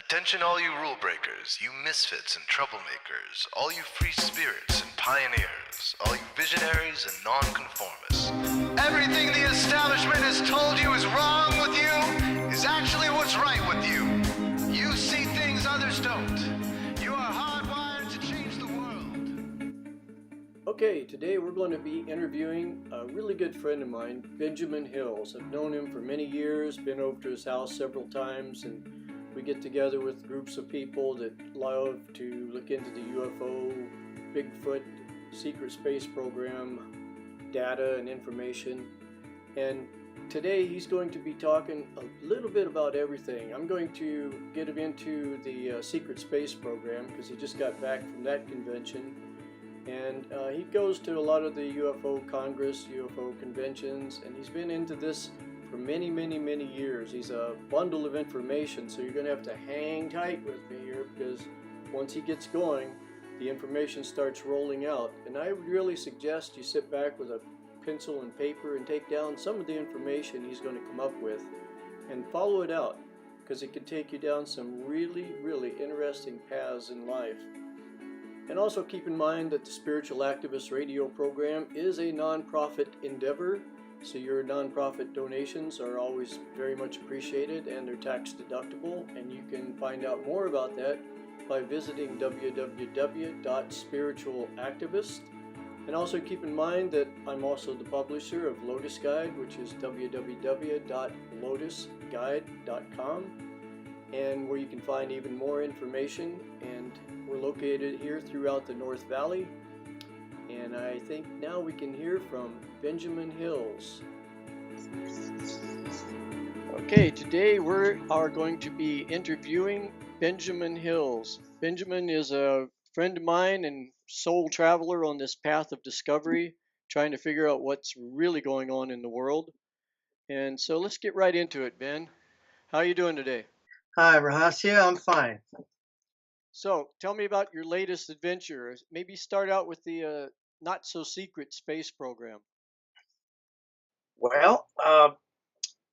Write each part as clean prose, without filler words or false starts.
Attention all you rule breakers, you misfits and troublemakers, all you free spirits and pioneers, all you visionaries and nonconformists. Everything the establishment has told you is wrong with you is actually what's right with you. You see things others don't. You are hardwired to change the world. Okay, today we're going to be interviewing a really good friend of mine, Benjamin Hills. I've known him for many years, been over to his house several times, and we get together with groups of people that love to look into the UFO, Bigfoot, secret space program, data and information. And today he's going to be talking a little bit about everything. I'm going to get him into the secret space program because he just got back from that convention. And he goes to a lot of the UFO Congress, UFO conventions, and he's been into this for many, many, many years. He's a bundle of information, so you're going to have to hang tight with me here because once he gets going, the information starts rolling out. And I would really suggest you sit back with a pencil and paper and take down some of the information he's going to come up with and follow it out because it can take you down some really, really interesting paths in life. And also keep in mind that the Spiritual Activist Radio program is a nonprofit endeavor, so your nonprofit donations are always very much appreciated and they're tax deductible, and you can find out more about that by visiting www.spiritualactivist. And also keep in mind that I'm also the publisher of Lotus Guide, which is www.lotusguide.com, and where you can find even more information. And we're located here throughout the North Valley. And I think now we can hear from Benjamin Hills. Okay, today we are going to be interviewing Benjamin Hills. Benjamin is a friend of mine and soul traveler on this path of discovery, trying to figure out what's really going on in the world. And so let's get right into it, Ben. How are you doing today? Hi, Rahasia. I'm fine. So tell me about your latest adventure. Maybe start out with the not so secret space program. Well,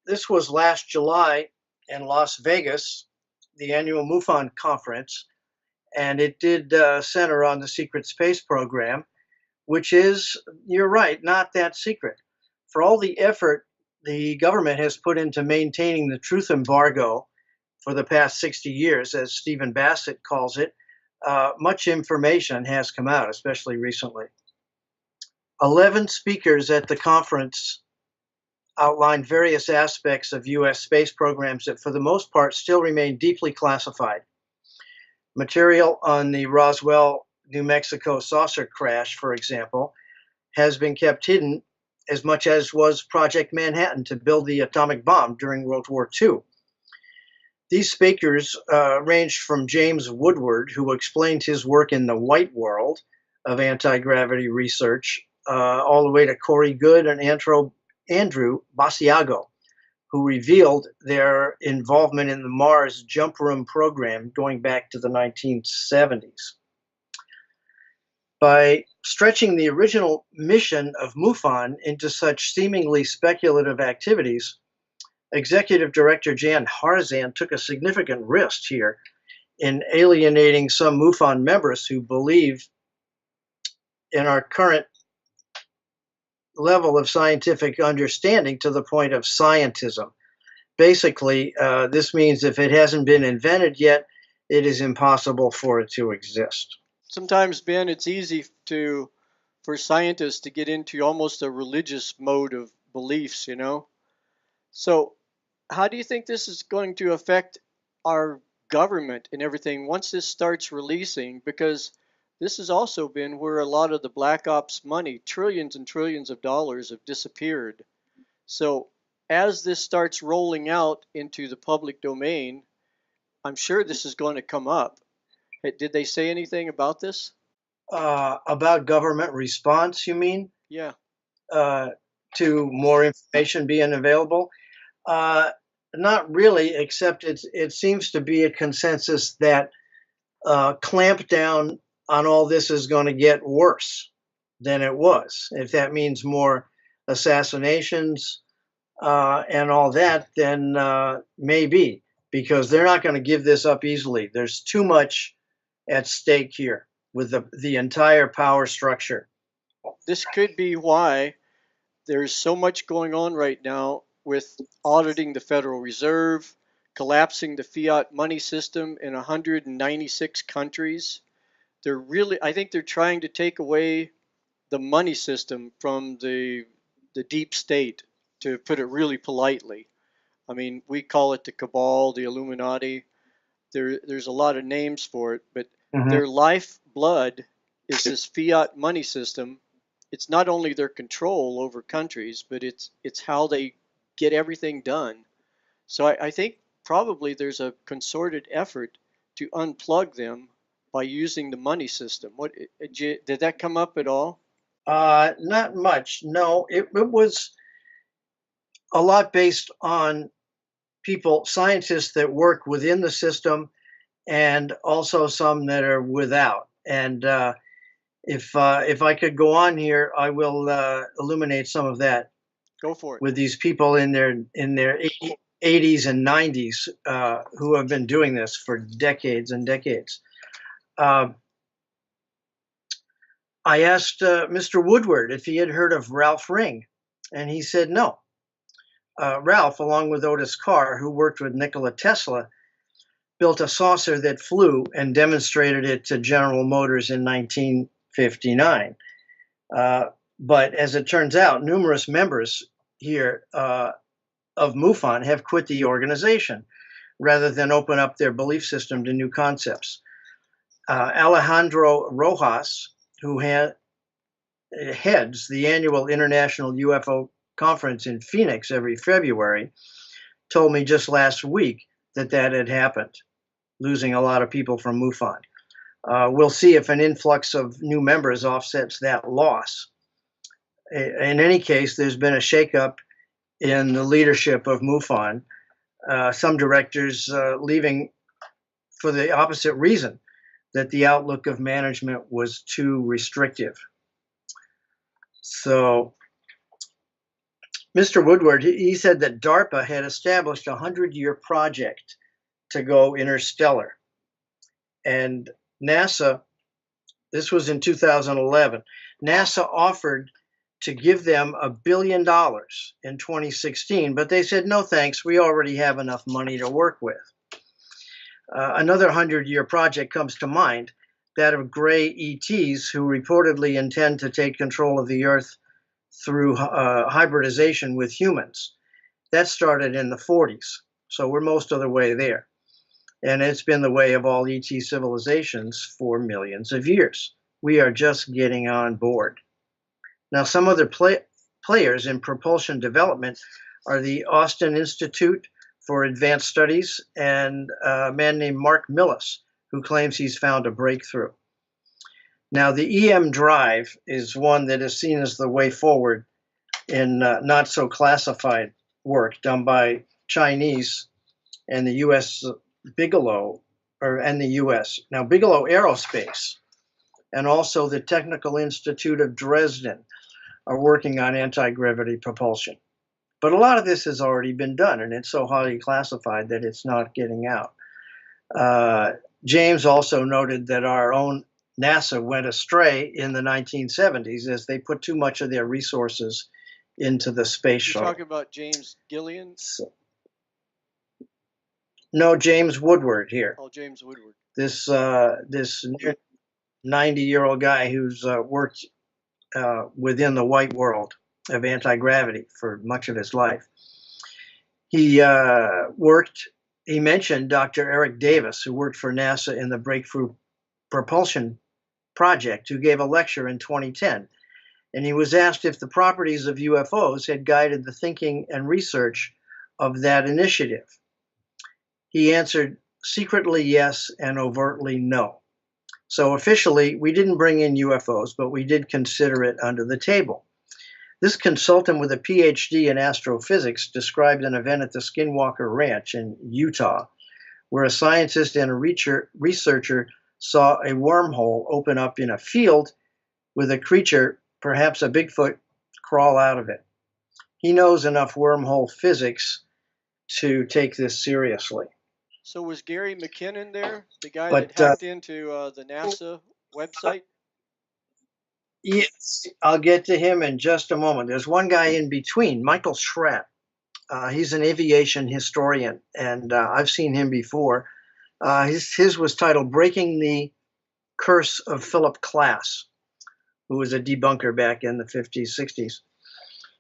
this was last July in Las Vegas, the annual MUFON conference, and it did center on the secret space program, which is, you're right, not that secret. For all the effort the government has put into maintaining the truth embargo for the past 60 years, as Stephen Bassett calls it, much information has come out, especially recently. 11 speakers at the conference outlined various aspects of U.S. space programs that, for the most part, still remain deeply classified. Material on the Roswell, New Mexico saucer crash, for example, has been kept hidden as much as was Project Manhattan to build the atomic bomb during World War II. These speakers ranged from James Woodward, who explained his work in the white world of anti-gravity research, all the way to Corey Goode and Andrew Basiago, who revealed their involvement in the Mars jump room program going back to the 1970s. By stretching the original mission of MUFON into such seemingly speculative activities, Executive Director Jan Harzan took a significant risk here in alienating some MUFON members who believe in our current level of scientific understanding to the point of scientism. Basically, this means if it hasn't been invented yet, it is impossible for it to exist. Sometimes, Ben, it's easy for scientists to get into almost a religious mode of beliefs, you know? So how do you think this is going to affect our government and everything once this starts releasing? Because this has also been where a lot of the black ops money, trillions and trillions of dollars, have disappeared. So as this starts rolling out into the public domain, I'm sure this is going to come up. Did they say anything about this? About government response, you mean? Yeah. To more information being available? Not really, except it seems to be a consensus that clamp down on all this is going to get worse than it was. If that means more assassinations and all that, then maybe. because they're not going to give this up easily. There's too much at stake here with the entire power structure. This could be why there's so much going on right now with auditing the Federal Reserve, collapsing the fiat money system in 196 countries. I think they're trying to take away the money system from the deep state, to put it really politely. I mean, we call it the cabal, the Illuminati. There's a lot of names for it, but their lifeblood is this fiat money system. It's not only their control over countries, but it's how they get everything done. So I think probably there's a concerted effort to unplug them by using the money system. Did that come up at all? Not much. No, it was a lot based on people, scientists that work within the system, and also some that are without. And if I could go on here, I will illuminate some of that. Go for it. With these people in their 80s and 90s who have been doing this for decades and decades. I asked Mr. Woodward if he had heard of Ralph Ring, and he said no. Ralph, along with Otis Carr, who worked with Nikola Tesla, built a saucer that flew and demonstrated it to General Motors in 1959. But as it turns out, numerous members here of MUFON have quit the organization rather than open up their belief system to new concepts. Alejandro Rojas, who heads the annual International UFO Conference in Phoenix every February, told me just last week that had happened, losing a lot of people from MUFON. We'll see if an influx of new members offsets that loss. In any case, there's been a shakeup in the leadership of MUFON. Some directors leaving for the opposite reason, that the outlook of management was too restrictive. So Mr. Woodward, he said that DARPA had established a 100-year project to go interstellar. And NASA, this was in 2011, NASA offered to give them $1 billion in 2016, but they said, no thanks, we already have enough money to work with. Another 100-year project comes to mind, that of gray ETs who reportedly intend to take control of the Earth through hybridization with humans. That started in the 40s, so we're most of the way there. And it's been the way of all ET civilizations for millions of years. We are just getting on board. Now, some other players in propulsion development are the Austin Institute for Advanced Studies and a man named Mark Millis, who claims he's found a breakthrough. Now, the EM drive is one that is seen as the way forward in not so classified work done by Chinese and the U.S. Bigelow Aerospace, and also the Technical Institute of Dresden are working on anti-gravity propulsion. But a lot of this has already been done, and it's so highly classified that it's not getting out. James also noted that our own NASA went astray in the 1970s as they put too much of their resources into the space shuttle. You're talking about James Gillian? No, James Woodward here. Oh, James Woodward. This 90-year-old guy who's worked within the white world of anti-gravity for much of his life. He mentioned Dr. Eric Davis, who worked for NASA in the Breakthrough Propulsion Project, who gave a lecture in 2010. And he was asked if the properties of UFOs had guided the thinking and research of that initiative. He answered secretly yes and overtly no. So officially, we didn't bring in UFOs, but we did consider it under the table. This consultant with a PhD in astrophysics described an event at the Skinwalker Ranch in Utah, where a scientist and a researcher saw a wormhole open up in a field with a creature, perhaps a Bigfoot, crawl out of it. He knows enough wormhole physics to take this seriously. So was Gary McKinnon there, the guy that But hacked into the NASA website? yes, I'll get to him in just a moment. There's one guy in between, Michael Schratt. He's an aviation historian, and I've seen him before. His was titled "Breaking the Curse of Philip Klass," who was a debunker back in the 50s, 60s.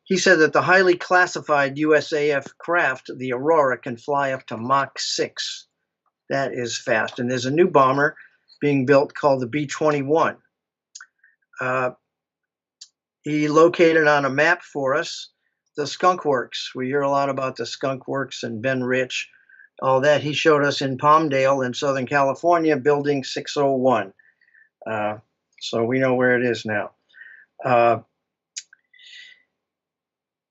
He said that the highly classified USAF craft, the Aurora, can fly up to Mach 6. That is fast. And there's a new bomber being built called the B-21. He located on a map for us the Skunk Works. We hear a lot about the Skunk Works and Ben Rich, all that. He showed us in Palmdale in Southern California, building 601. So we know where it is now.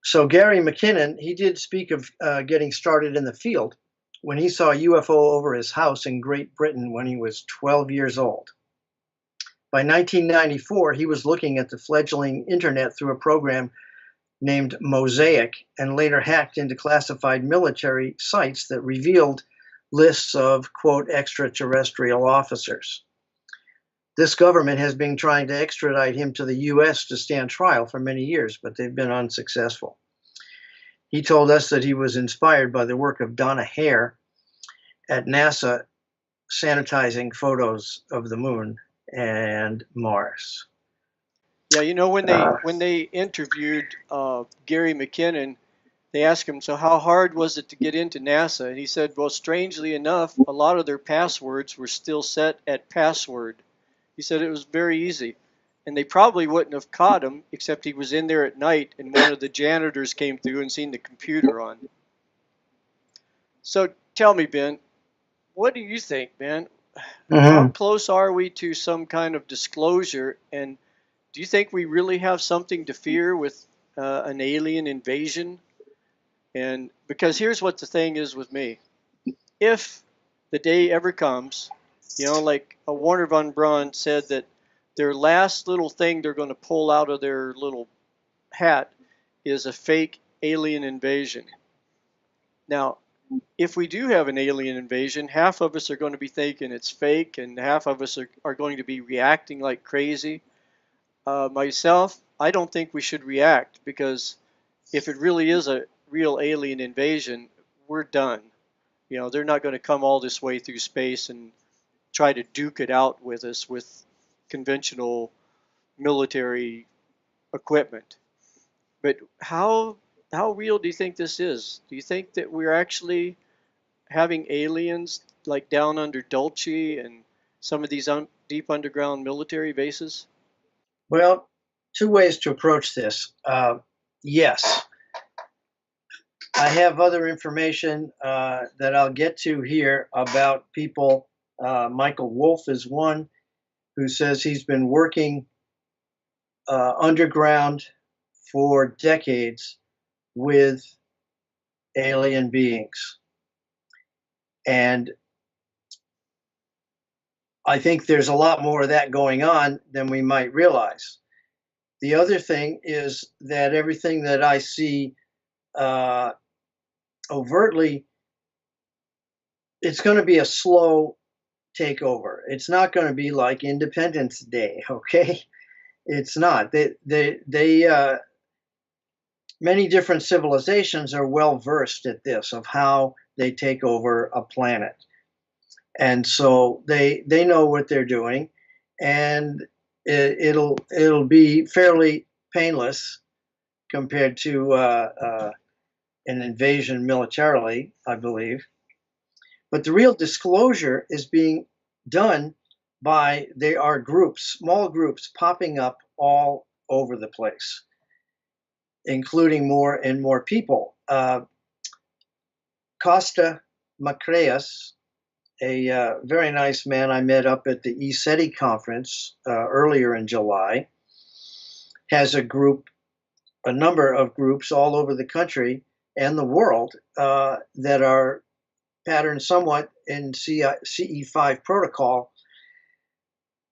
So Gary McKinnon, he did speak of getting started in the field when he saw a UFO over his house in Great Britain when he was 12 years old. By 1994, he was looking at the fledgling internet through a program named Mosaic, and later hacked into classified military sites that revealed lists of, quote, extraterrestrial officers. This government has been trying to extradite him to the US to stand trial for many years, but they've been unsuccessful. He told us that he was inspired by the work of Donna Hare at NASA, sanitizing photos of the moon and Mars. Yeah, when they interviewed Gary McKinnon, they asked him, so how hard was it to get into NASA? And he said, well, strangely enough, a lot of their passwords were still set at password. He said it was very easy. And they probably wouldn't have caught him, except he was in there at night and one of the janitors came through and seen the computer on. So tell me, Ben, what do you think, Ben? How close are we to some kind of disclosure? And do you think we really have something to fear with an alien invasion? And because here's what the thing is with me. If the day ever comes, like Warner von Braun said that their last little thing they're going to pull out of their little hat is a fake alien invasion. Now, if we do have an alien invasion, half of us are going to be thinking it's fake and half of us are going to be reacting like crazy. Myself, I don't think we should react, because if it really is a real alien invasion, we're done. They're not going to come all this way through space and try to duke it out with us with conventional military equipment. But how real do you think this is? Do you think that we're actually having aliens like down under Dulce and some of these deep underground military bases? Well, two ways to approach this. Yes, I have other information that I'll get to here about people. Michael Wolf is one who says he's been working underground for decades with alien beings. And I think there's a lot more of that going on than we might realize. The other thing is that everything that I see overtly, it's going to be a slow takeover. It's not going to be like Independence Day, okay? It's not. Many different civilizations are well versed at this, of how they take over a planet. And so they know what they're doing, and it'll be fairly painless compared to an invasion militarily, I believe. But the real disclosure is being done by, there are groups, small groups popping up all over the place, including more and more people. Costa Macraeus, a very nice man I met up at the ESETI conference earlier in July, has a number of groups all over the country and the world that are patterned somewhat in CE5 protocol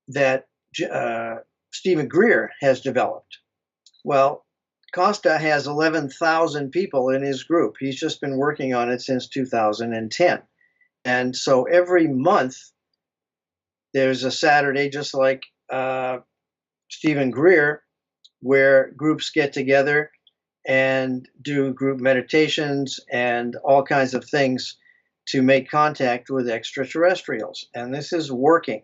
that Stephen Greer has developed. Well, Costa has 11,000 people in his group. He's just been working on it since 2010. And so every month there's a Saturday, just like Stephen Greer, where groups get together and do group meditations and all kinds of things to make contact with extraterrestrials. And this is working.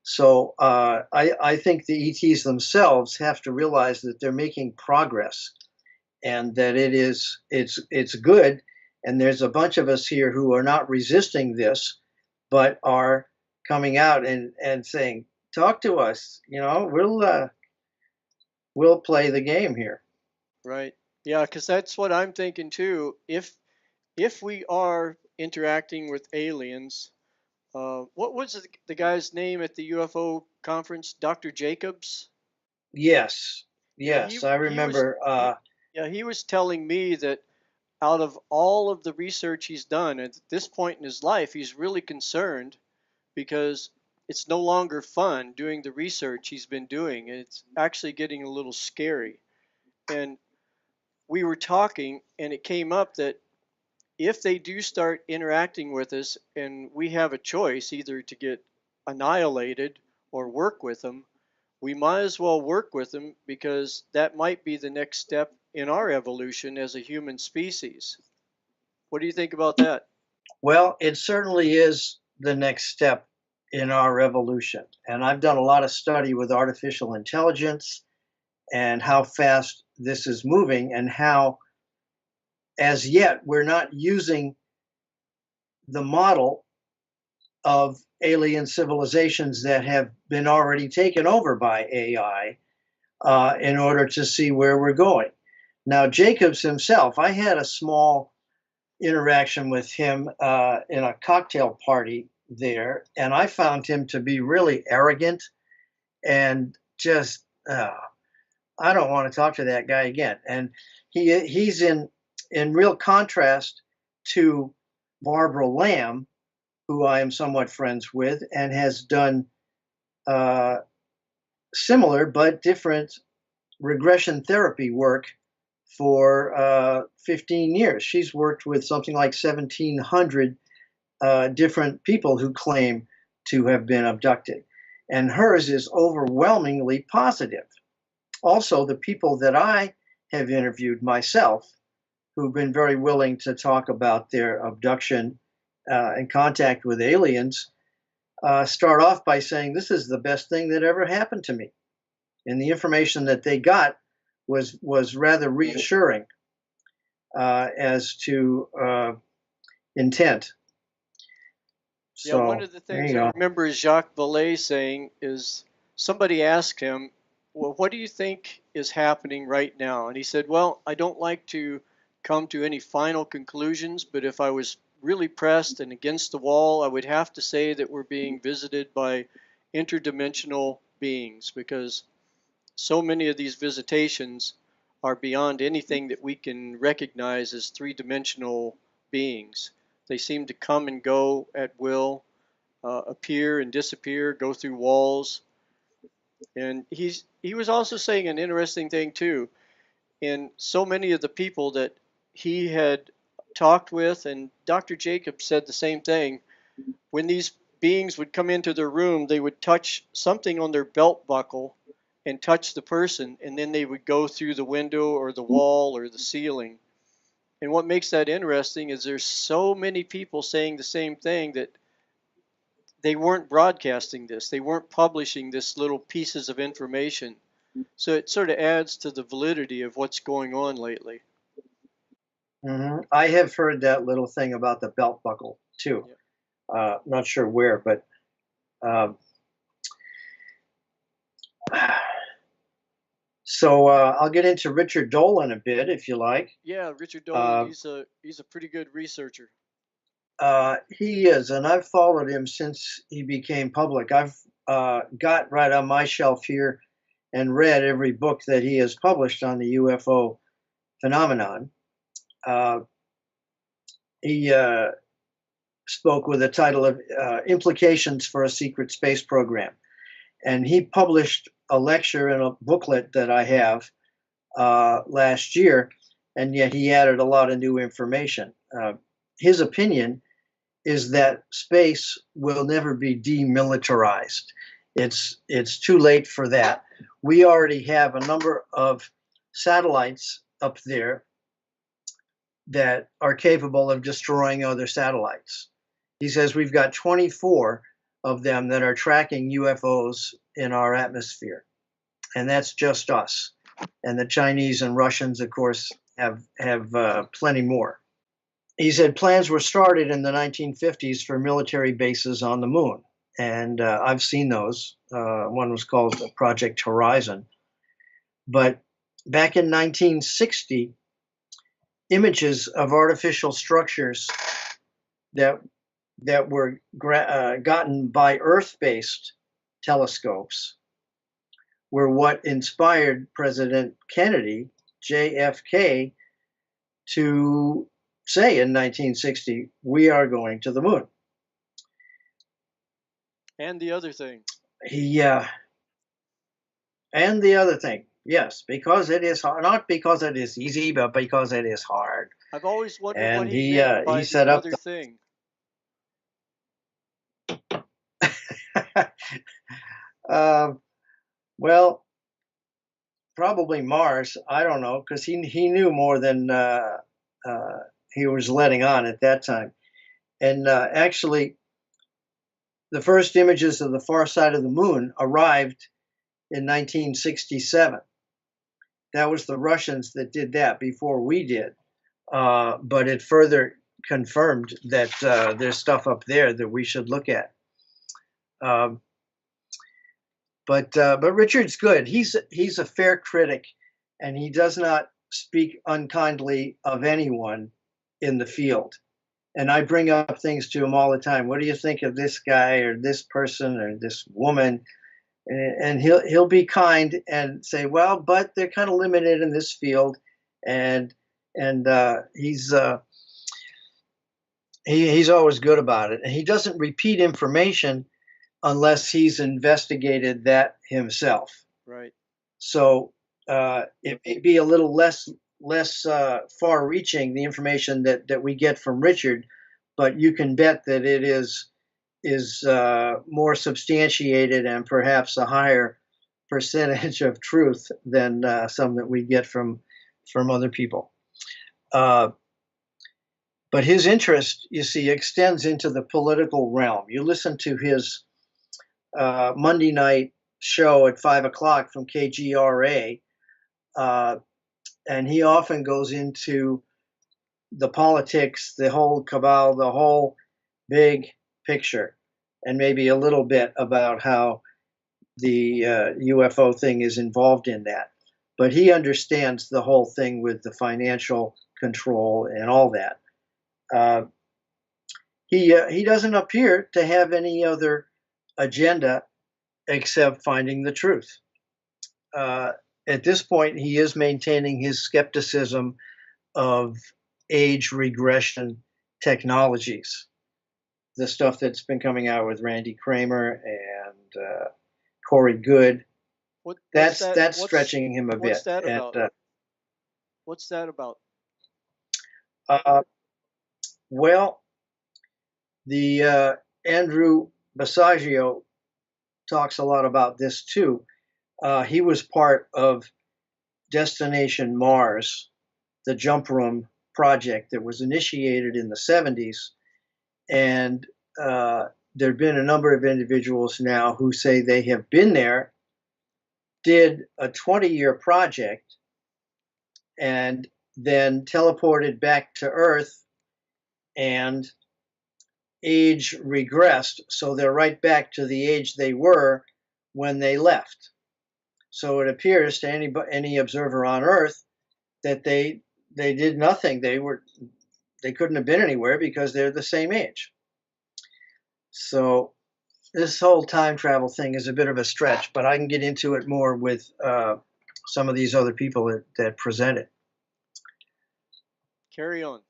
So I think the ETs themselves have to realize that they're making progress and that it's good. And there's a bunch of us here who are not resisting this, but are coming out and saying, "Talk to us. You know, we'll play the game here." Right. Yeah, because that's what I'm thinking too. If we are interacting with aliens, what was the guy's name at the UFO conference? Dr. Jacobs? Yes, Yeah, yes, I he was remember. yeah, he was telling me that out of all of the research he's done at this point in his life, he's really concerned because it's no longer fun doing the research he's been doing. It's actually getting a little scary. And we were talking, and it came up that if they do start interacting with us and we have a choice either to get annihilated or work with them, we might as well work with them because that might be the next step in our evolution as a human species. What do you think about that? Well, it certainly is the next step in our evolution. And I've done a lot of study with artificial intelligence and how fast this is moving, and how, as yet, we're not using the model of alien civilizations that have been already taken over by AI in order to see where we're going. Now, Jacobs himself, I had a small interaction with him in a cocktail party there, and I found him to be really arrogant and just I don't want to talk to that guy again. And he's in real contrast to Barbara Lamb, who I am somewhat friends with, and has done uh, similar but different regression therapy work for 15 years. She's worked with something like 1,700 different people who claim to have been abducted. And hers is overwhelmingly positive. Also, the people that I have interviewed myself, who've been very willing to talk about their abduction and contact with aliens, start off by saying, "This is the best thing that ever happened to me." And the information that they got was rather reassuring as to intent. Yeah, one So of the there things you I go. remember Jacques Vallée saying is somebody asked him, "Well, what do you think is happening right now?" And he said, "Well, I don't like to come to any final conclusions, but if I was really pressed and against the wall, I would have to say that we're being visited by interdimensional beings because so many of these visitations are beyond anything that we can recognize as three-dimensional beings. They seem to come and go at will, appear and disappear, go through walls." And he was also saying an interesting thing too. And so many of the people that he had talked with, and Dr. Jacobs said the same thing, when these beings would come into their room, they would touch something on their belt buckle and touch the person, and then they would go through the window or the wall or the ceiling. And what makes that interesting is there's so many people saying the same thing that they weren't broadcasting this, they weren't publishing this little pieces of information. So it sort of adds to the validity of what's going on lately. I have heard that little thing about the belt buckle too. Yeah. Not sure where, but um, so I'll get into Richard Dolan a bit if you like. Yeah, Richard Dolan, Uh, he's a pretty good researcher. he is, and I've followed him since he became public. I've got right on my shelf here and read every book that he has published on the UFO phenomenon. Uh, he spoke with the title of Implications for a Secret Space Program. And he published a lecture in a booklet that I have last year, and yet he added a lot of new information. His opinion is that space will never be demilitarized. It's too late for that. We already have a number of satellites up there that are capable of destroying other satellites. He says we've got 24 of them that are tracking UFOs in our atmosphere, and that's just us. And the Chinese and Russians, of course, have plenty more. He said plans were started in the 1950s for military bases on the moon, and I've seen those. One was called Project Horizon. But back in 1960, images of artificial structures that were gotten by Earth-based telescopes were what inspired President Kennedy, JFK, to say in 1960, we are going to the moon. And the other thing. And the other thing, yes, because it is hard, not because it is easy, but because it is hard. I've always wondered And what he meant by he set the up other thing. Well, probably Mars. I don't know, because he knew more than he was letting on at that time. And actually, the first images of the far side of the moon arrived in 1967. That was the Russians that did that before we did. But it further confirmed that there's stuff up there that we should look at. But Richard's good. He's a fair critic, and he does not speak unkindly of anyone in the field. And I bring up things to him all the time. What do you think of this guy or this person or this woman? And he'll be kind and say, well, but they're kind of limited in this field, and he's always good about it. And he doesn't repeat information unless he's investigated that himself. Right. So it may be a little less far-reaching, the information that we get from Richard, but you can bet that it is more substantiated and perhaps a higher percentage of truth than some that we get from other people. But his interest, you see, extends into the political realm. You listen to his Monday night show at 5 o'clock from KGRA, and he often goes into the politics, the whole cabal, the whole big picture, and maybe a little bit about how the UFO thing is involved in that. But he understands the whole thing with the financial control and all that. He doesn't appear to have any other agenda except finding the truth. At this point, he is maintaining his skepticism of age regression technologies, the stuff that's been coming out with Randy Kramer and Corey Good. That's stretching him a bit. What's that about? What's that about? Well, the Andrew Basiago talks a lot about this too. He was part of Destination Mars, the jump room project that was initiated in the 70s. And there have been a number of individuals now who say they have been there, did a 20-year project, and then teleported back to Earth, and age regressed. So they're right back to the age they were when they left. So it appears to any observer on Earth that they did nothing. They couldn't have been anywhere because they're the same age. So this whole time travel thing is a bit of a stretch, but I can get into it more with some of these other people that present it. Carry on.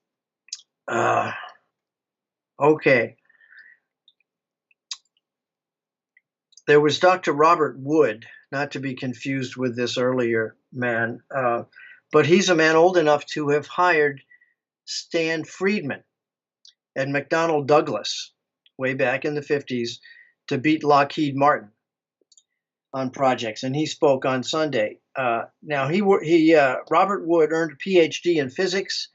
Okay. There was Dr. Robert Wood, not to be confused with this earlier man, but he's a man old enough to have hired Stan Friedman and McDonnell Douglas way back in the 50s to beat Lockheed Martin on projects, and he spoke on Sunday. Now, Robert Wood earned a PhD in physics,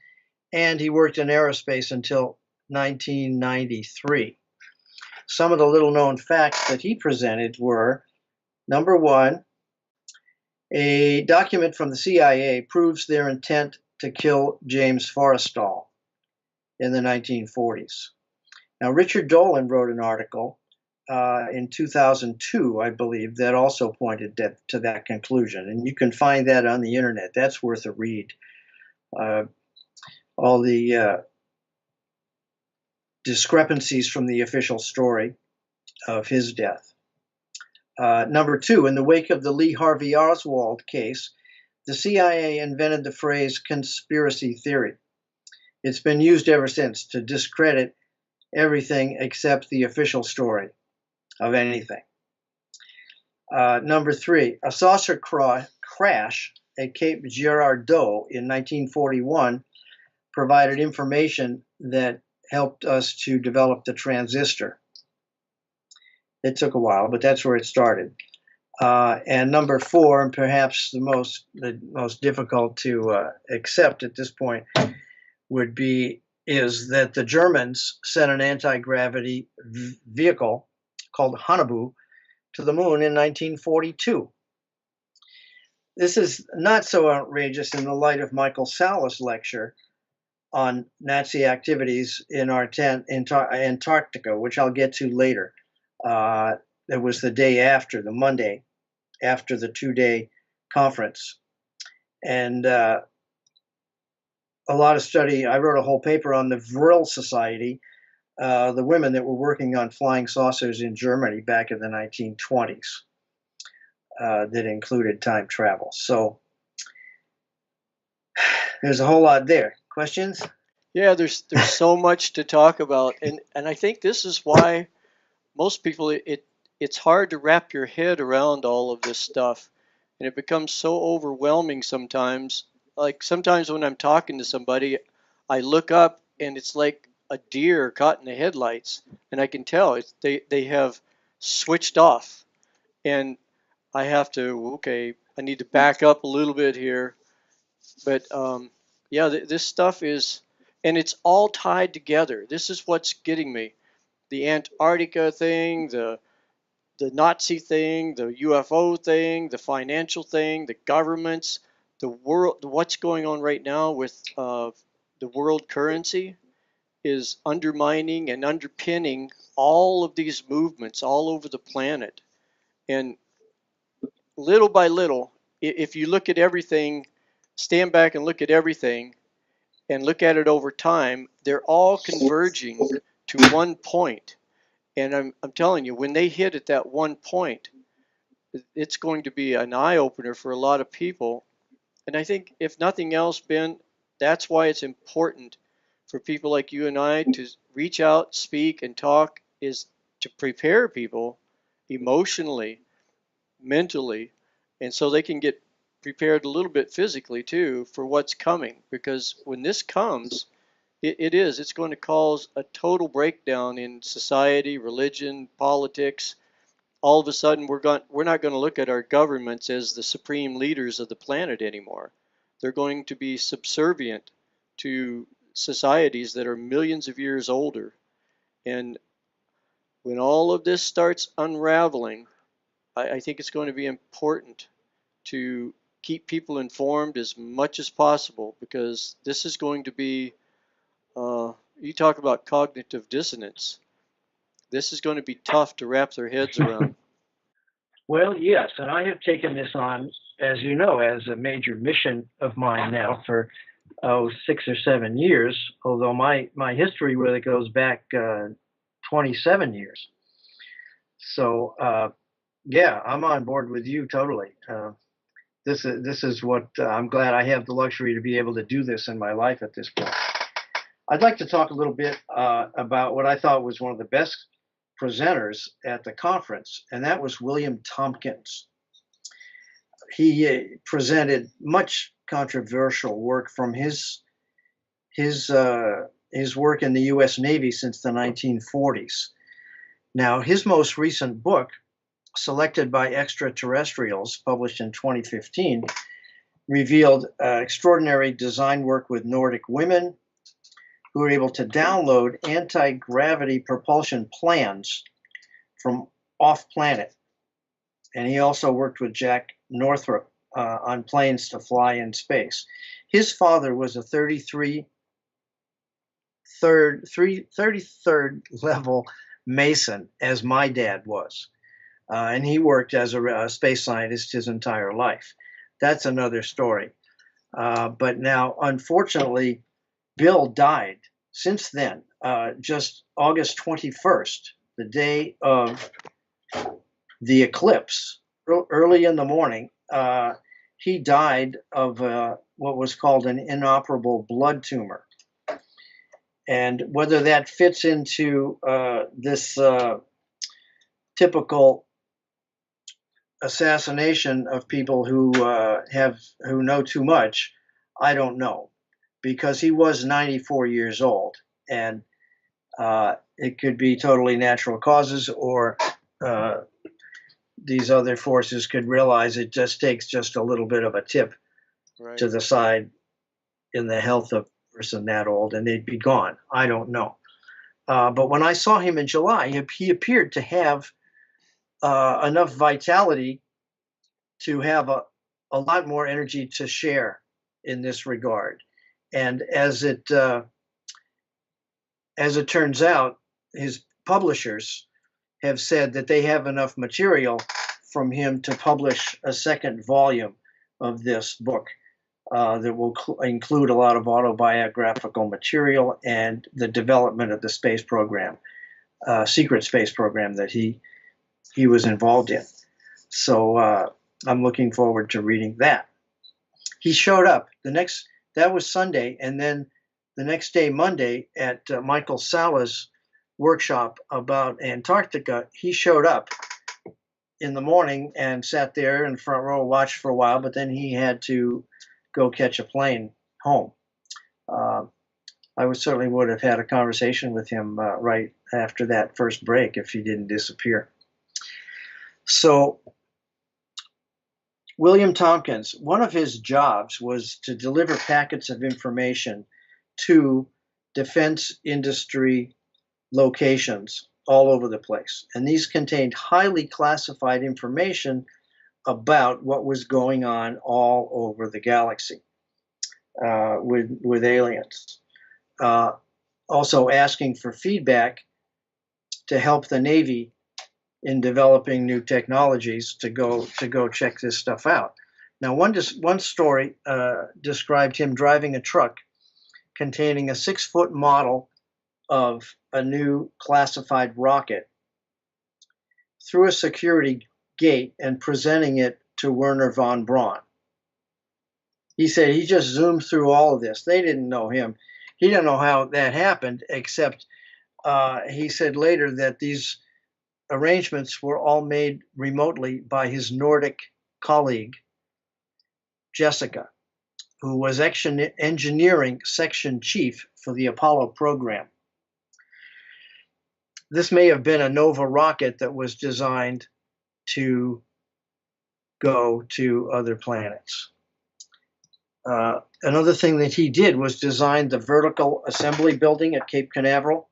and he worked in aerospace until 1993. Some of the little-known facts that he presented were, number one, a document from the CIA proves their intent to kill James Forrestal in the 1940s. Now, Richard Dolan wrote an article in 2002, I believe, that also pointed to that conclusion. And you can find that on the internet. That's worth a read. All the discrepancies from the official story of his death. Number two, in the wake of the Lee Harvey Oswald case, the CIA invented the phrase conspiracy theory. It's been used ever since to discredit everything except the official story of anything. Number three, a saucer crash at Cape Girardeau in 1941 provided information that helped us to develop the transistor. It took a while, but that's where it started. And number four, and perhaps the most difficult to accept at this point, is that the Germans sent an anti-gravity vehicle called Haunebu to the moon in 1942. This is not so outrageous in the light of Michael Sala's lecture on Nazi activities in Antarctica, which I'll get to later. It was the day after, the Monday, after the two-day conference. And a lot of study, I wrote a whole paper on the Vril Society, the women that were working on flying saucers in Germany back in the 1920s that included time travel. So there's a whole lot there. Questions? Yeah, there's so much to talk about, and I think this is why most people it's hard to wrap your head around all of this stuff, and it becomes so overwhelming sometimes. Like sometimes when I'm talking to somebody, I look up and it's like a deer caught in the headlights, and I can tell they have switched off, and I have to, okay, I need to back up a little bit here. But yeah, this stuff is, and it's all tied together. This is what's getting me. The Antarctica thing, the Nazi thing, the UFO thing, the financial thing, the governments, the world, what's going on right now with the world currency is undermining and underpinning all of these movements all over the planet. And little by little, if you look at everything, stand back and look at everything and look at it over time, they're all converging to one point. And I'm telling you, when they hit at that one point, it's going to be an eye-opener for a lot of people. And I think, if nothing else, Ben, that's why it's important for people like you and I to reach out, speak, and talk, is to prepare people emotionally, mentally, and so they can get prepared a little bit physically too for what's coming. Because when this comes, it's going to cause a total breakdown in society, religion, politics. All of a sudden, we're not going to look at our governments as the supreme leaders of the planet anymore. They're going to be subservient to societies that are millions of years older. And when all of this starts unraveling, I think it's going to be important to keep people informed as much as possible, because this is going to be, you talk about cognitive dissonance. This is going to be tough to wrap their heads around. Well, yes, and I have taken this on, as you know, as a major mission of mine now for 6 or 7 years, although my history really goes back 27 years. So, yeah, I'm on board with you totally. This is what I'm glad I have the luxury to be able to do this in my life at this point. I'd like to talk a little bit about what I thought was one of the best presenters at the conference, and that was William Tompkins. He presented much controversial work from his his work in the U.S. Navy since the 1940s. Now, his most recent book, Selected by Extraterrestrials, published in 2015, revealed extraordinary design work with Nordic women who were able to download anti-gravity propulsion plans from off-planet. And he also worked with Jack Northrop on planes to fly in space. His father was a 33rd level Mason, as my dad was. And he worked as a space scientist his entire life. That's another story. But now, unfortunately, Bill died since then, just August 21st, the day of the eclipse, early in the morning. He died of what was called an inoperable blood tumor. And whether that fits into this typical assassination of people who know too much, I don't know, because he was 94 years old, and it could be totally natural causes, or these other forces could realize it just takes just a little bit of a tip to the side in the health of a person that old, and they'd be gone. I don't know. But when I saw him in July, he appeared to have enough vitality to have a lot more energy to share in this regard. And as it turns out, his publishers have said that they have enough material from him to publish a second volume of this book that will include a lot of autobiographical material and the development of the space program, secret space program that he was involved in. So I'm looking forward to reading that. He showed up that was Sunday, and then the next day, Monday, at Michael Sala's workshop about Antarctica, he showed up in the morning and sat there in front row, watched for a while, but then he had to go catch a plane home. I certainly would have had a conversation with him right after that first break if he didn't disappear. So William Tompkins, one of his jobs was to deliver packets of information to defense industry locations all over the place. And these contained highly classified information about what was going on all over the galaxy with aliens. Also asking for feedback to help the Navy in developing new technologies to go check this stuff out. Now, one story described him driving a truck containing a 6-foot model of a new classified rocket through a security gate and presenting it to Werner von Braun. He said he just zoomed through all of this. They didn't know him. He didn't know how that happened, except he said later that these arrangements were all made remotely by his Nordic colleague, Jessica, who was engineering section chief for the Apollo program. This may have been a Nova rocket that was designed to go to other planets. Another thing that he did was design the vertical assembly building at Cape Canaveral,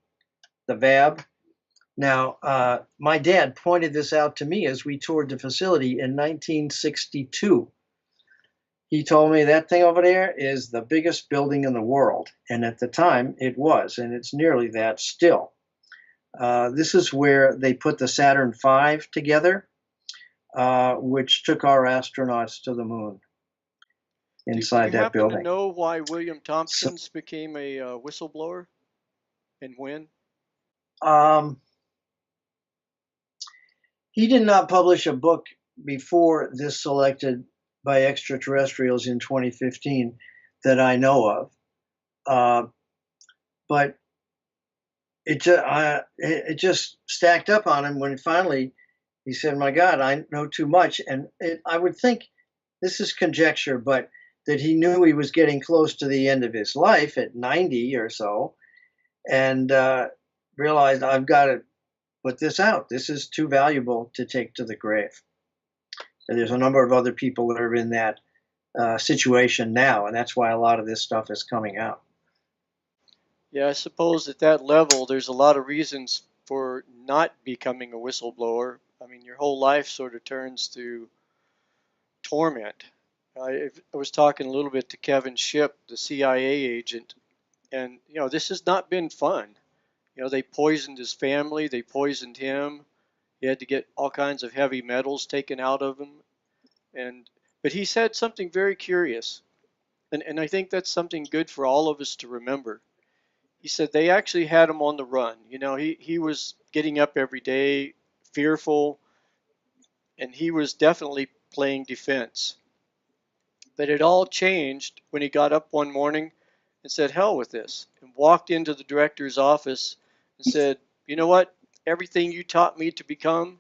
the VAB. Now, my dad pointed this out to me as we toured the facility in 1962. He told me that thing over there is the biggest building in the world. And at the time, it was, and it's nearly that still. This is where they put the Saturn V together, which took our astronauts to the moon inside that building. Do you happen to know why William Tompkins became a whistleblower and when? He did not publish a book before this Selected by Extraterrestrials in 2015 that I know of. But it just stacked up on him when finally he said, "My God, I know too much." And I would think, this is conjecture, but that he knew he was getting close to the end of his life at 90 or so, and realized I've got to put this out. This is too valuable to take to the grave. And there's a number of other people that are in that situation now, and that's why a lot of this stuff is coming out. Yeah, I suppose at that level, there's a lot of reasons for not becoming a whistleblower. I mean, your whole life sort of turns to torment. I was talking a little bit to Kevin Shipp, the CIA agent, and this has not been fun. They poisoned his family, they poisoned him. He had to get all kinds of heavy metals taken out of him, but he said something very curious, and I think that's something good for all of us to remember. He said they actually had him on the run. He was getting up every day, fearful, and he was definitely playing defense. But it all changed when he got up one morning and said, hell with this, and walked into the director's office and said, you know what? Everything you taught me to become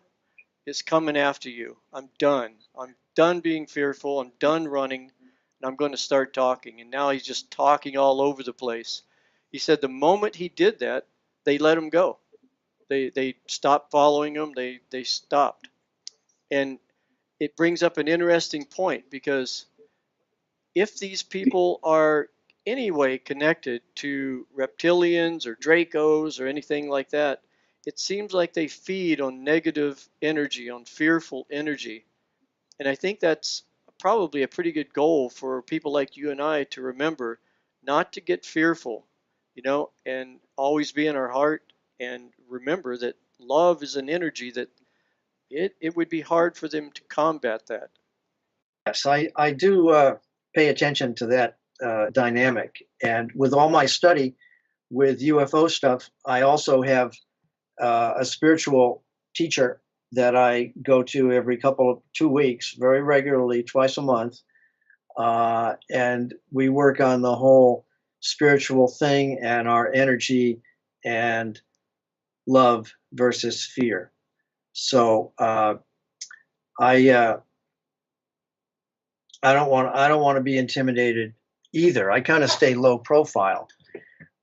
is coming after you. I'm done. I'm done being fearful. I'm done running, and I'm going to start talking. And now he's just talking all over the place. He said the moment he did that, they let him go. They stopped following him. They stopped. And it brings up an interesting point, because if these people are anyway connected to reptilians or Dracos or anything like that, it seems like they feed on negative energy, on fearful energy. And I think that's probably a pretty good goal for people like you and I to remember, not to get fearful, and always be in our heart, and remember that love is an energy that it would be hard for them to combat that. Yes, I do pay attention to that dynamic. And with all my study with UFO stuff, I also have a spiritual teacher that I go to every 2 weeks, very regularly, twice a month. And we work on the whole spiritual thing and our energy and love versus fear. So I don't want to be intimidated either. I kind of stay low profile.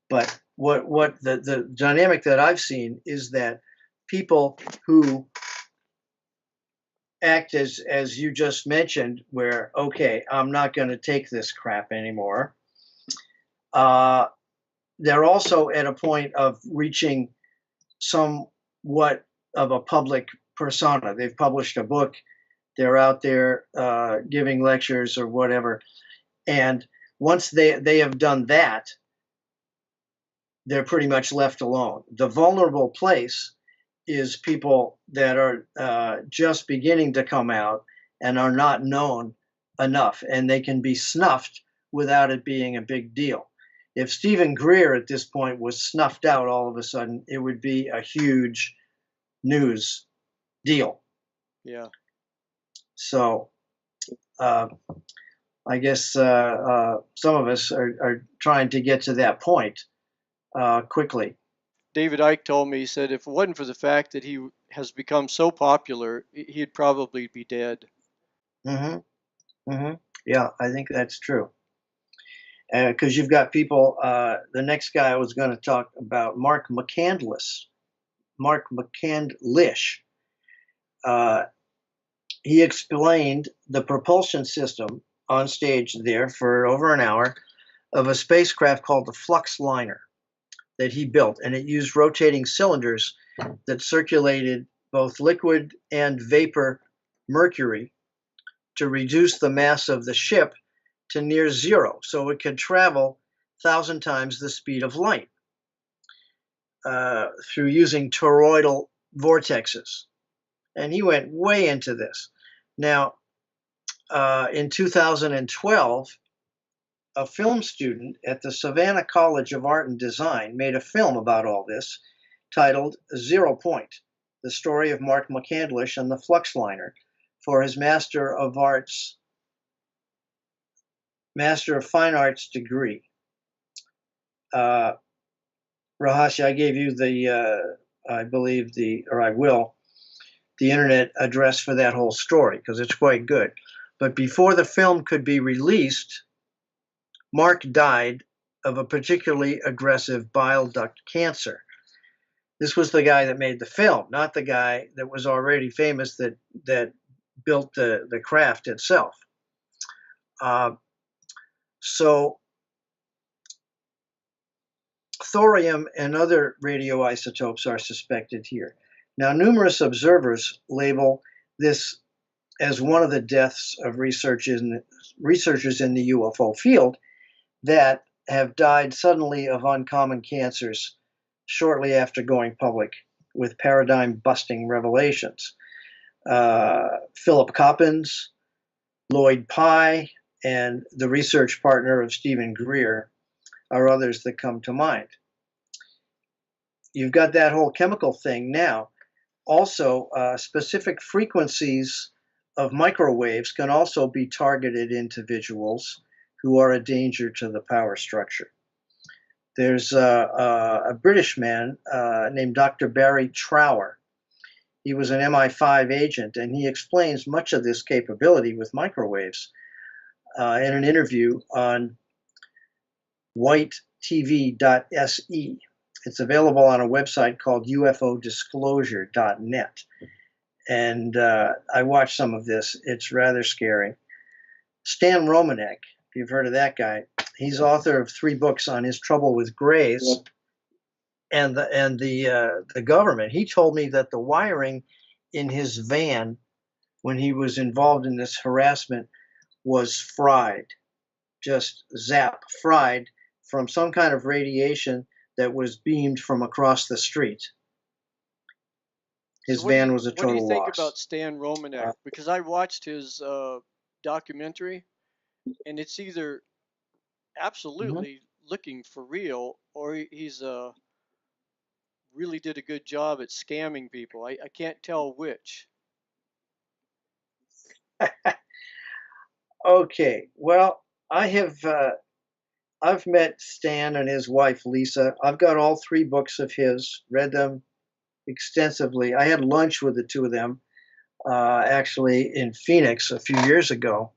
But what the dynamic that I've seen is that people who act as you just mentioned, where okay, I'm not going to take this crap anymore. They're also at a point of reaching somewhat of a public persona. They've published a book. They're out there giving lectures or whatever. And once they have done that, they're pretty much left alone. The vulnerable place is people that are just beginning to come out and are not known enough, and they can be snuffed without it being a big deal. If Stephen Greer at this point was snuffed out all of a sudden, it would be a huge news deal. Yeah. So I guess some of us are trying to get to that point quickly. David Icke told me, he said if it wasn't for the fact that he has become so popular, he'd probably be dead. Mm-hmm. Mm-hmm. Yeah, I think that's true. Because you've got people, the next guy I was going to talk about, Mark McCandless. Mark McCandlish. He explained the propulsion system on stage there for over an hour of a spacecraft called the Flux Liner that he built. And it used rotating cylinders that circulated both liquid and vapor mercury to reduce the mass of the ship to near zero, so it could travel 1,000 times the speed of light through using toroidal vortexes. And he went way into this. Now, in 2012, a film student at the Savannah College of Art and Design made a film about all this titled 0 Point, the story of Mark McCandlish and the Flux Liner, for his Master of Fine Arts degree. Rahashi, I gave you I will, the internet address for that whole story because it's quite good. But before the film could be released, Mark died of a particularly aggressive bile duct cancer. This was the guy that made the film, not the guy that was already famous that built the craft itself. So thorium and other radioisotopes are suspected here. Now, numerous observers label this as one of the deaths of researchers in the UFO field that have died suddenly of uncommon cancers shortly after going public with paradigm-busting revelations. Philip Coppens, Lloyd Pye, and the research partner of Stephen Greer are others that come to mind. You've got that whole chemical thing now. Also, specific frequencies of microwaves can also be targeted individuals who are a danger to the power structure. There's a British man named Dr. Barry Trower. He was an MI5 agent, and he explains much of this capability with microwaves in an interview on whitetv.se. It's available on a website called ufodisclosure.net. And I watched some of this. It's rather scary. Stan Romanek, if you've heard of that guy, he's author of 3 books on his trouble with grays and the government. He told me that the wiring in his van when he was involved in this harassment was fried, just fried from some kind of radiation that was beamed from across the street. His van was a total loss. What do you think about Stan Romanek? Because I watched his documentary, and it's either absolutely looking for real, or he's really did a good job at scamming people. I can't tell which. Okay, well, I've met Stan and his wife Lisa. I've got all 3 books of his, read them extensively. I had lunch with the 2 of them actually in Phoenix a few years ago,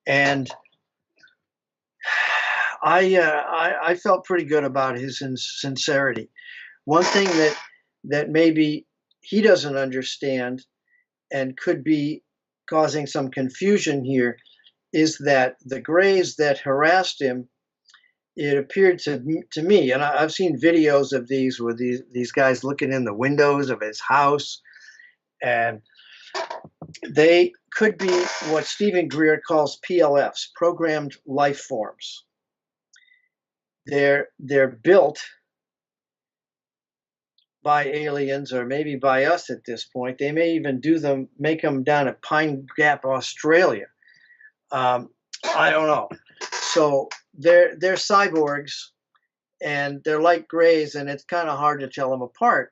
and I felt pretty good about his sincerity. One thing that maybe he doesn't understand and could be causing some confusion here is that the grays that harassed him, it appeared to me, and I've seen videos of these where these guys looking in the windows of his house, and they could be what Stephen Greer calls PLFs, programmed life forms. They're built by aliens or maybe by us at this point. They may even make them down at Pine Gap, Australia. I don't know. So they're cyborgs, and they're light grays, and it's kind of hard to tell them apart.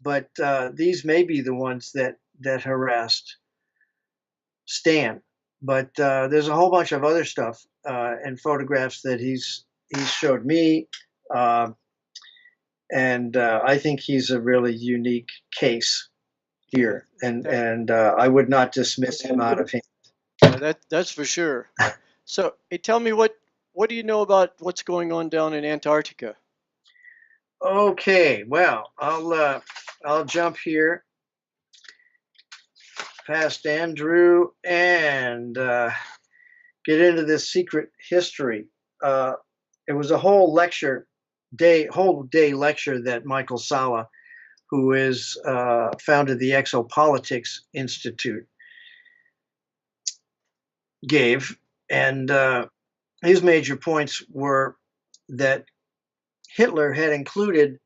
But these may be the ones that harassed Stan. But there's a whole bunch of other stuff and photographs that he's showed me, and I think he's a really unique case here, and I would not dismiss him out of hand. That's for sure. So, hey, tell me what do you know about what's going on down in Antarctica? Okay, well, I'll jump here past Andrew and get into this secret history. It was a whole day lecture that Michael Salla, who is founded the Exopolitics Institute, gave, and his major points were that Hitler had included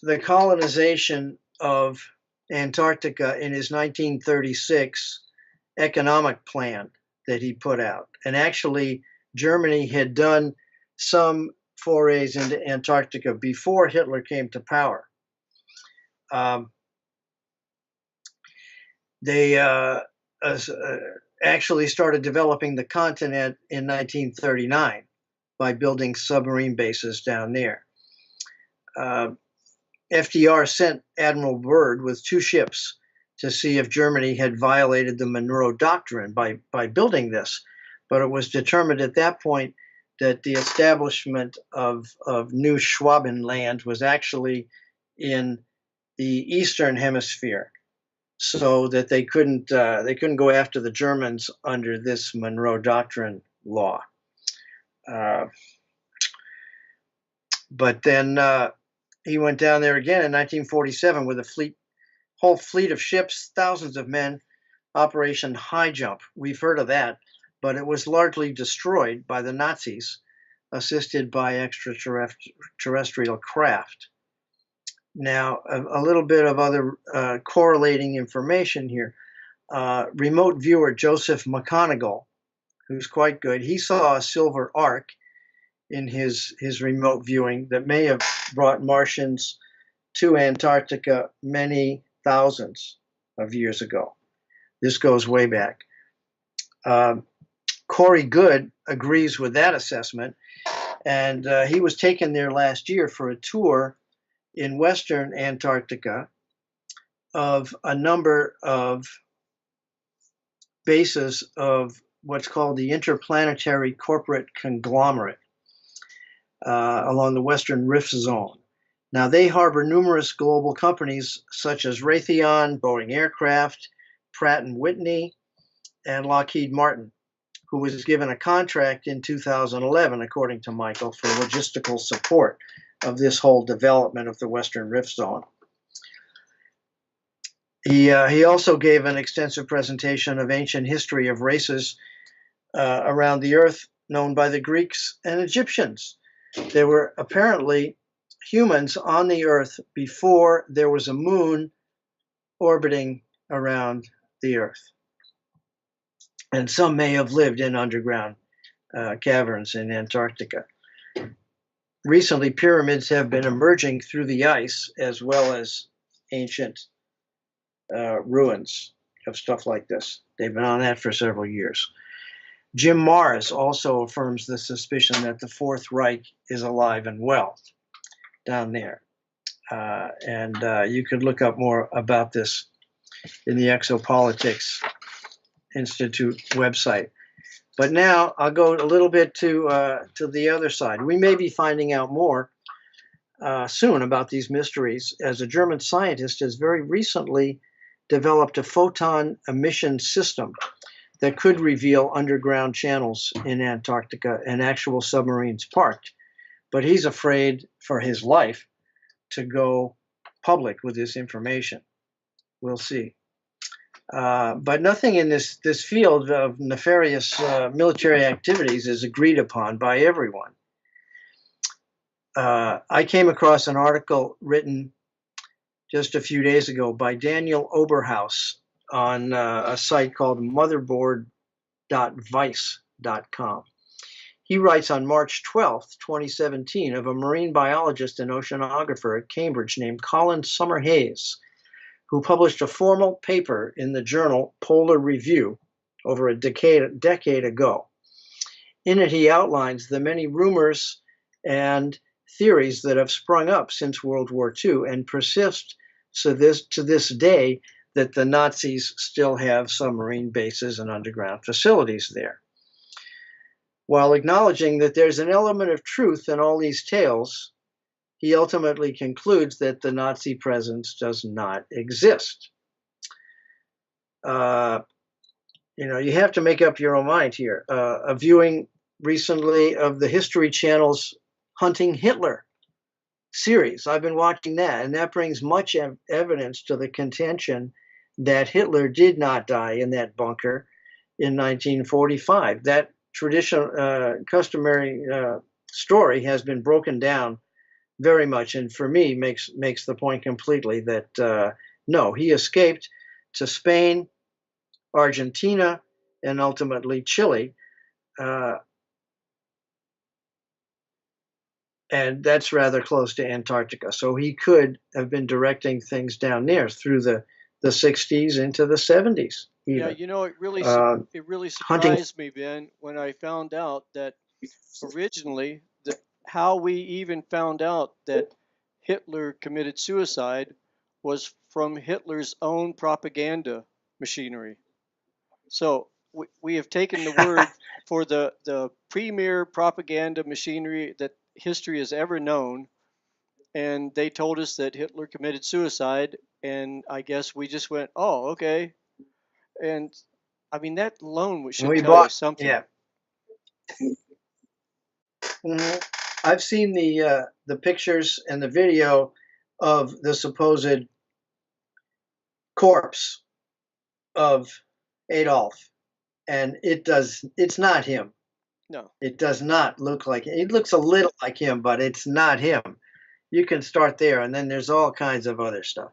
the colonization of Antarctica in his 1936 economic plan that he put out. And actually, Germany had done some forays into Antarctica before Hitler came to power. They actually started developing the continent in 1939 by building submarine bases down there. FDR sent Admiral Byrd with 2 ships to see if Germany had violated the Monroe Doctrine by building this. But it was determined at that point that the establishment of New Schwabenland was actually in the Eastern Hemisphere, so that they couldn't go after the Germans under this Monroe Doctrine law. But then he went down there again in 1947 with a whole fleet of ships, thousands of men, Operation High Jump. We've heard of that, but it was largely destroyed by the Nazis, assisted by extraterrestrial craft. Now, a little bit of other correlating information here. Remote viewer Joseph McConigal, who's quite good, he saw a silver arc in his remote viewing that may have brought Martians to Antarctica many thousands of years ago. This goes way back. Corey Good agrees with that assessment, and he was taken there last year for a tour in Western Antarctica of a number of bases of what's called the Interplanetary Corporate Conglomerate along the Western Rift Zone. Now, they harbor numerous global companies such as Raytheon, Boeing Aircraft, Pratt & Whitney, and Lockheed Martin, who was given a contract in 2011, according to Michael, for logistical support of this whole development of the Western Rift Zone. He also gave an extensive presentation of ancient history of races around the Earth known by the Greeks and Egyptians. There were apparently humans on the Earth before there was a moon orbiting around the Earth. And some may have lived in underground caverns in Antarctica. Recently, pyramids have been emerging through the ice, as well as ancient ruins of stuff like this. They've been on that for several years. Jim Morris also affirms the suspicion that the Fourth Reich is alive and well down there. And you could look up more about this in the Exopolitics Institute website. But now I'll go a little bit to the other side. We may be finding out more soon about these mysteries, as a German scientist has very recently developed a photon emission system that could reveal underground channels in Antarctica and actual submarines parked. But he's afraid for his life to go public with this information. We'll see. But nothing in this field of nefarious military activities is agreed upon by everyone. I came across an article written just a few days ago by Daniel Oberhaus on a site called motherboard.vice.com. He writes on March 12th, 2017, of a marine biologist and oceanographer at Cambridge named Colin Summer-Hayes, who published a formal paper in the journal Polar Review over a decade ago. In it, he outlines the many rumors and theories that have sprung up since World War II and persist to this day, that the Nazis still have submarine bases and underground facilities there. While acknowledging that there's an element of truth in all these tales, he ultimately concludes that the Nazi presence does not exist. You have to make up your own mind here. A viewing recently of the History Channel's Hunting Hitler series. I've been watching that, and that brings much evidence to the contention that Hitler did not die in that bunker in 1945. That customary story has been broken down very much, and for me makes the point completely that no, he escaped to Spain, Argentina, and ultimately Chile, and that's rather close to Antarctica. So he could have been directing things down there through the 60s into the 70s. Even. Yeah, it really hunting. surprised me, Ben, when I found out that originally how we even found out that Hitler committed suicide was from Hitler's own propaganda machinery. So we have taken the word for the premier propaganda machinery that history has ever known, and they told us that Hitler committed suicide, and I guess we just went, oh, okay. And I mean, that alone should We tell you bought, something. yeah. I've seen the pictures and the video of the supposed corpse of Adolf, and it's not him. No. It does not look like it. It looks a little like him, but it's not him. You can start there, and then there's all kinds of other stuff.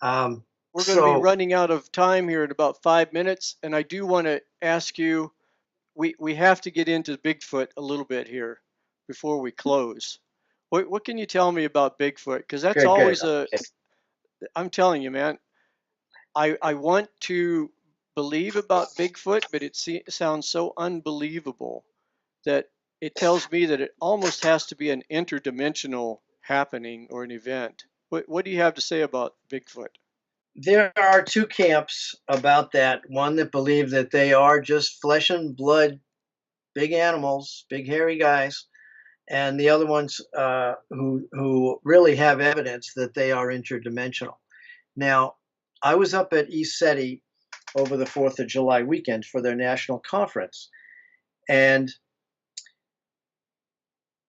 We're going to be So running out of time here in about 5 minutes, and I do want to ask you, we have to get into Bigfoot a little bit here before we close. What can you tell me about Bigfoot? Because that's good, always good. Okay. I'm telling you, man, I want to believe about Bigfoot, but it sounds so unbelievable that it tells me that it almost has to be an interdimensional happening or an event. What do you have to say about Bigfoot? There are two camps about that. One that believe that they are just flesh and blood, big animals, big hairy guys, and the other ones who really have evidence that they are interdimensional. Now, I was up at East SETI over the 4th of July weekend for their national conference, and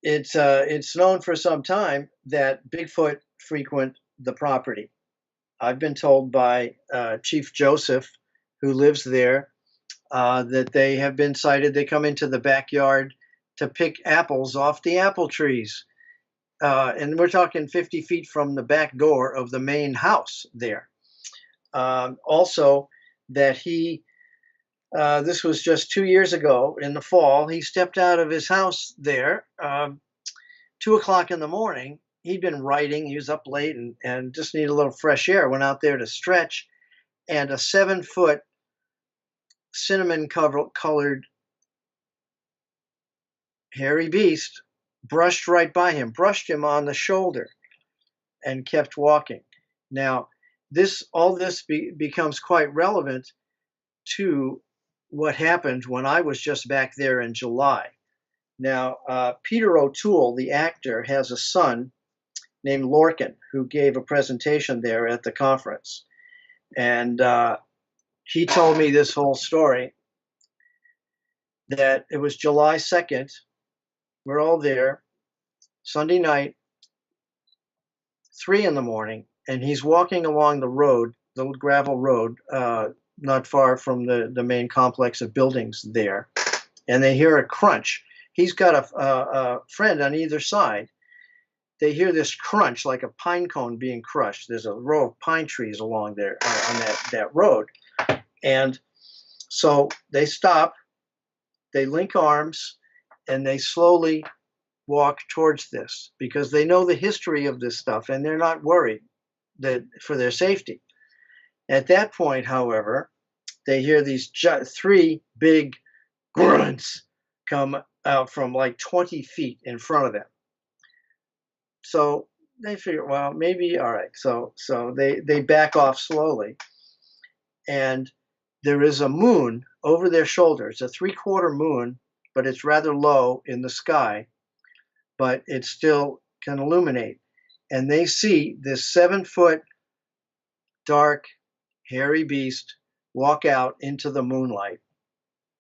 it's known for some time that Bigfoot frequent the property. I've been told by Chief Joseph, who lives there, that they have been sighted. They come into the backyard to pick apples off the apple trees. And we're talking 50 feet from the back door of the main house there. Also, that this was just 2 years ago in the fall, he stepped out of his house there, 2 o'clock in the morning. He'd been writing, he was up late and just needed a little fresh air, went out there to stretch, and a 7-foot cinnamon colored hairy beast brushed right by him, brushed him on the shoulder, and kept walking. Now, all this becomes quite relevant to what happened when I was just back there in July. Now, Peter O'Toole, the actor, has a son named Lorcan who gave a presentation there at the conference. And he told me this whole story, that it was July 2nd. We're all there, Sunday night, 3 in the morning, and he's walking along the road, the little gravel road, not far from the main complex of buildings there, and they hear a crunch. He's got a friend on either side. They hear this crunch like a pine cone being crushed. There's a row of pine trees along there on that road. And so they stop, they link arms, and they slowly walk towards this because they know the history of this stuff and they're not worried for their safety. At that point, however, they hear these 3 big grunts come out from like 20 feet in front of them. So they figure, well, maybe, all right. So they back off slowly. And there is a moon over their shoulders, a 3/4 moon, but it's rather low in the sky, but it still can illuminate. And they see this 7-foot dark, hairy beast walk out into the moonlight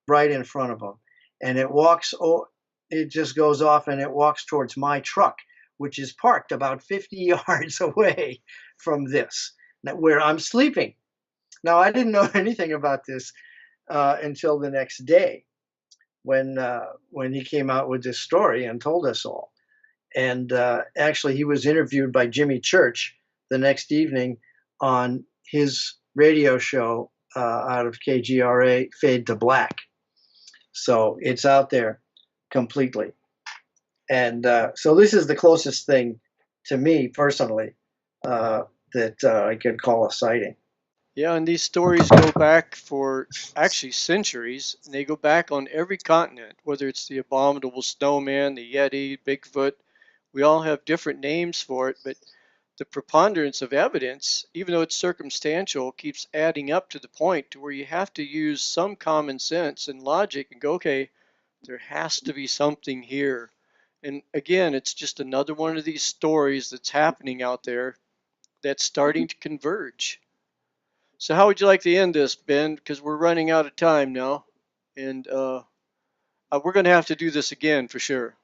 right in front of them. And it just goes off and it walks towards my truck, which is parked about 50 yards away from this, where I'm sleeping. Now, I didn't know anything about this until the next day when he came out with this story and told us all. And actually, he was interviewed by Jimmy Church the next evening on his radio show out of KGRA, Fade to Black. So it's out there completely. And so this is the closest thing to me personally that I could call a sighting. Yeah, and these stories go back for actually centuries, and they go back on every continent, whether it's the abominable snowman, the Yeti, Bigfoot. We all have different names for it, but the preponderance of evidence, even though it's circumstantial, keeps adding up to the point to where you have to use some common sense and logic and go, okay, there has to be something here. And again, it's just another one of these stories that's happening out there that's starting to converge. So how would you like to end this, Ben? Because we're running out of time now, and we're going to have to do this again for sure.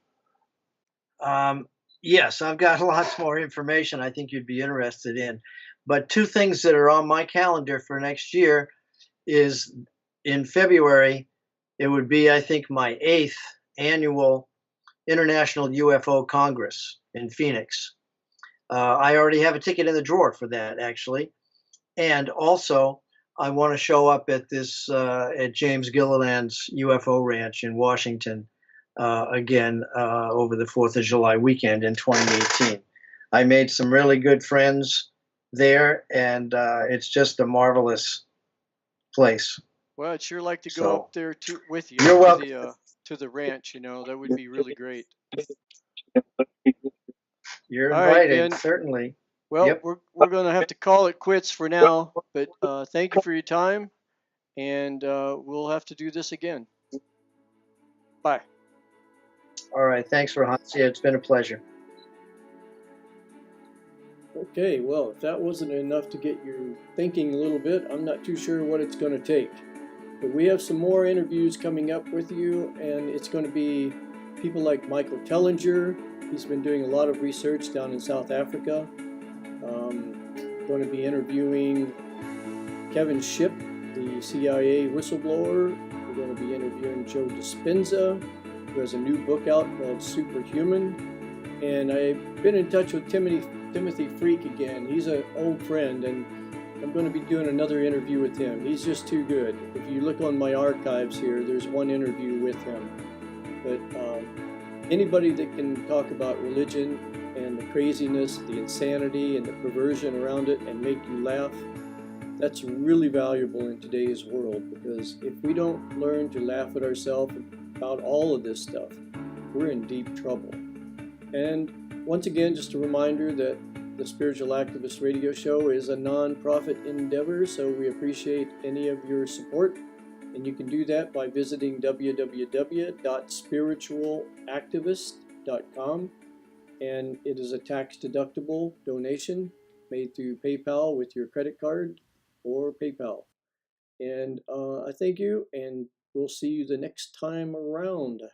Yes, I've got lots more information I think you'd be interested in. But two things that are on my calendar for next year is in February, it would be, I think, my 8th annual International UFO Congress in Phoenix. I already have a ticket in the drawer for that, actually. And also, I want to show up at this at James Gilliland's UFO Ranch in Washington again over the 4th of July weekend in 2018. I made some really good friends there, and it's just a marvelous place. Well, I'd sure like to go So up there with you you're welcome. to the ranch. You know, that would be really great. You're All right, invited, Ben. certainly. Well, Yep. we're going to have to call it quits for now, but thank you for your time, and we'll have to do this again. Bye. All right. Thanks for Hansia. It's been a pleasure. Okay, well, if that wasn't enough to get you thinking a little bit, I'm not too sure what it's going to take. But we have some more interviews coming up with you, and it's going to be people like Michael Tellinger. He's been doing a lot of research down in South Africa. Going to be interviewing Kevin Shipp, the CIA whistleblower. We're going to be interviewing Joe Dispenza, who has a new book out called Superhuman. And I've been in touch with Timothy Freak again. He's an old friend, and I'm going to be doing another interview with him. He's just too good. If you look on my archives here, there's one interview with him. But anybody that can talk about religion and the craziness, the insanity, and the perversion around it and make you laugh, that's really valuable in today's world, because if we don't learn to laugh at ourselves about all of this stuff, we're in deep trouble. And once again, just a reminder that the Spiritual Activist Radio Show is a non-profit endeavor, so we appreciate any of your support. And you can do that by visiting www.spiritualactivist.com. And it is a tax-deductible donation made through PayPal with your credit card or PayPal. And I thank you, and we'll see you the next time around.